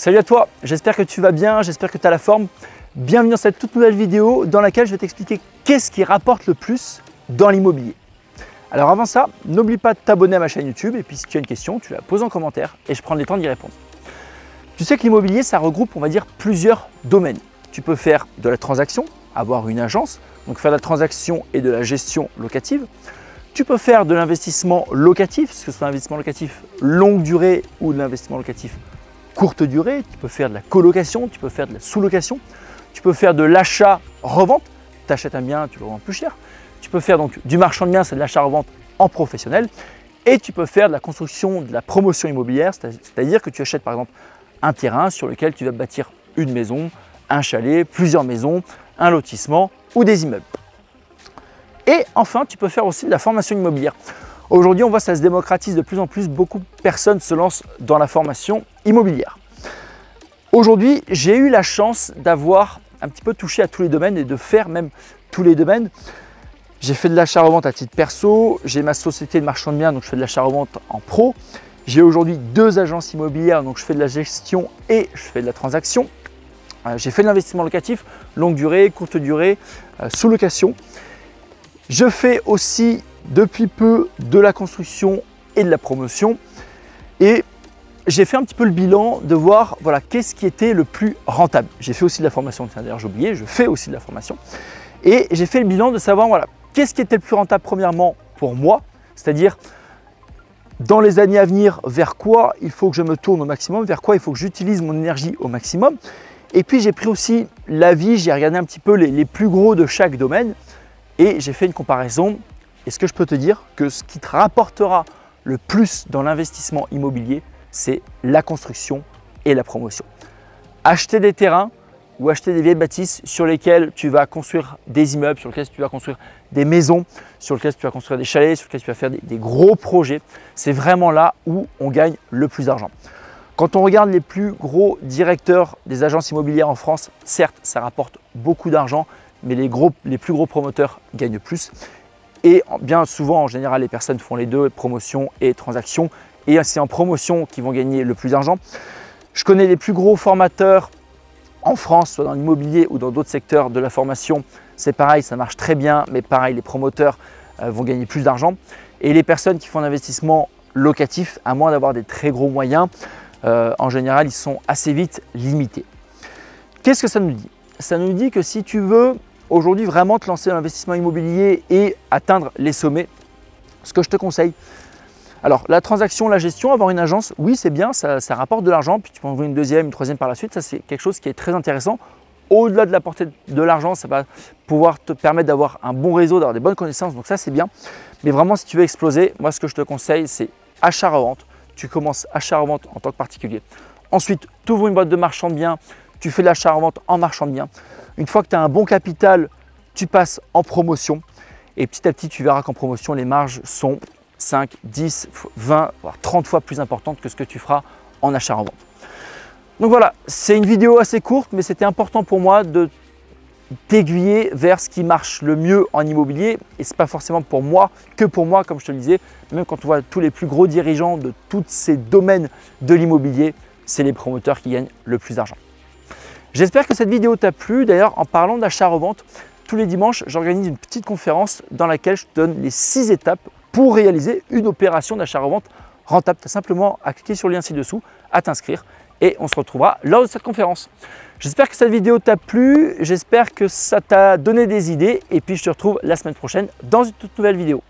Salut à toi, j'espère que tu vas bien, j'espère que tu as la forme. Bienvenue dans cette toute nouvelle vidéo dans laquelle je vais t'expliquer qu'est-ce qui rapporte le plus dans l'immobilier. Alors avant ça, n'oublie pas de t'abonner à ma chaîne YouTube et puis si tu as une question, tu la poses en commentaire et je prends le temps d'y répondre. Tu sais que l'immobilier, ça regroupe, on va dire, plusieurs domaines. Tu peux faire de la transaction, avoir une agence, donc faire de la transaction et de la gestion locative. Tu peux faire de l'investissement locatif, que ce soit un investissement locatif longue durée ou de l'investissement locatif courte durée. Tu peux faire de la colocation, tu peux faire de la sous-location. Tu peux faire de l'achat-revente, tu achètes un bien, tu le revends plus cher. Tu peux faire donc du marchand de biens, c'est de l'achat-revente en professionnel. Et tu peux faire de la construction, de la promotion immobilière, c'est-à-dire que tu achètes par exemple un terrain sur lequel tu vas bâtir une maison, un chalet, plusieurs maisons, un lotissement ou des immeubles. Et enfin, tu peux faire aussi de la formation immobilière. Aujourd'hui, on voit que ça se démocratise de plus en plus, beaucoup de personnes se lancent dans la formation immobilière. Aujourd'hui, j'ai eu la chance d'avoir un petit peu touché à tous les domaines et de faire même tous les domaines. J'ai fait de l'achat-revente à titre perso, j'ai ma société de marchand de biens, donc je fais de l'achat-revente en pro. J'ai aujourd'hui 2 agences immobilières, donc je fais de la gestion et je fais de la transaction. J'ai fait de l'investissement locatif, longue durée, courte durée, sous-location. Je fais aussi depuis peu de la construction et de la promotion. Et j'ai fait un petit peu le bilan de voir voilà, qu'est-ce qui était le plus rentable. J'ai fait aussi de la formation, tiens d'ailleurs j'ai oublié, je fais aussi de la formation. Et j'ai fait le bilan de savoir voilà, qu'est-ce qui était le plus rentable premièrement pour moi, c'est-à-dire dans les années à venir, vers quoi il faut que je me tourne au maximum, vers quoi il faut que j'utilise mon énergie au maximum. Et puis j'ai pris aussi l'avis, j'ai regardé un petit peu les plus gros de chaque domaine et j'ai fait une comparaison. Et ce que je peux te dire, que ce qui te rapportera le plus dans l'investissement immobilier, c'est la construction et la promotion. Acheter des terrains ou acheter des vieilles bâtisses sur lesquelles tu vas construire des immeubles, sur lesquelles tu vas construire des maisons, sur lesquelles tu vas construire des chalets, sur lesquelles tu vas faire des gros projets, c'est vraiment là où on gagne le plus d'argent. Quand on regarde les plus gros directeurs des agences immobilières en France, certes, ça rapporte beaucoup d'argent, mais les plus gros promoteurs gagnent plus. Et bien souvent, en général, les personnes font les deux, promotion et transaction. Et c'est en promotion qu'ils vont gagner le plus d'argent. Je connais les plus gros formateurs en France, soit dans l'immobilier ou dans d'autres secteurs de la formation. C'est pareil, ça marche très bien, mais pareil, les promoteurs vont gagner plus d'argent. Et les personnes qui font l'investissement locatif, à moins d'avoir des très gros moyens, en général, ils sont assez vite limités. Qu'est-ce que ça nous dit? Ça nous dit que si tu veux aujourd'hui vraiment te lancer dans l'investissement immobilier et atteindre les sommets, ce que je te conseille, alors la transaction, la gestion, avoir une agence, oui c'est bien, ça rapporte de l'argent, puis tu peux en ouvrir une deuxième, une troisième par la suite, ça c'est quelque chose qui est très intéressant. Au-delà de la portée de l'argent, ça va pouvoir te permettre d'avoir un bon réseau, d'avoir des bonnes connaissances, donc ça c'est bien. Mais vraiment si tu veux exploser, moi ce que je te conseille c'est achat-revente. Tu commences achat-revente en tant que particulier. Ensuite, tu ouvres une boîte de marchand de biens, tu fais de l'achat-revente en marchand de biens. Une fois que tu as un bon capital, tu passes en promotion et petit à petit, tu verras qu'en promotion, les marges sont 5, 10, 20, voire 30 fois plus importantes que ce que tu feras en achat-revente. Donc voilà, c'est une vidéo assez courte, mais c'était important pour moi de t'aiguiller vers ce qui marche le mieux en immobilier. Et ce n'est pas forcément pour moi, que pour moi, comme je te le disais. Même quand on voit tous les plus gros dirigeants de tous ces domaines de l'immobilier, c'est les promoteurs qui gagnent le plus d'argent. J'espère que cette vidéo t'a plu. D'ailleurs, en parlant d'achat-revente, tous les dimanches, j'organise une petite conférence dans laquelle je te donne les 6 étapes pour réaliser une opération d'achat-revente rentable. Tu as simplement à cliquer sur le lien ci-dessous, à t'inscrire et on se retrouvera lors de cette conférence. J'espère que cette vidéo t'a plu, j'espère que ça t'a donné des idées et puis je te retrouve la semaine prochaine dans une toute nouvelle vidéo.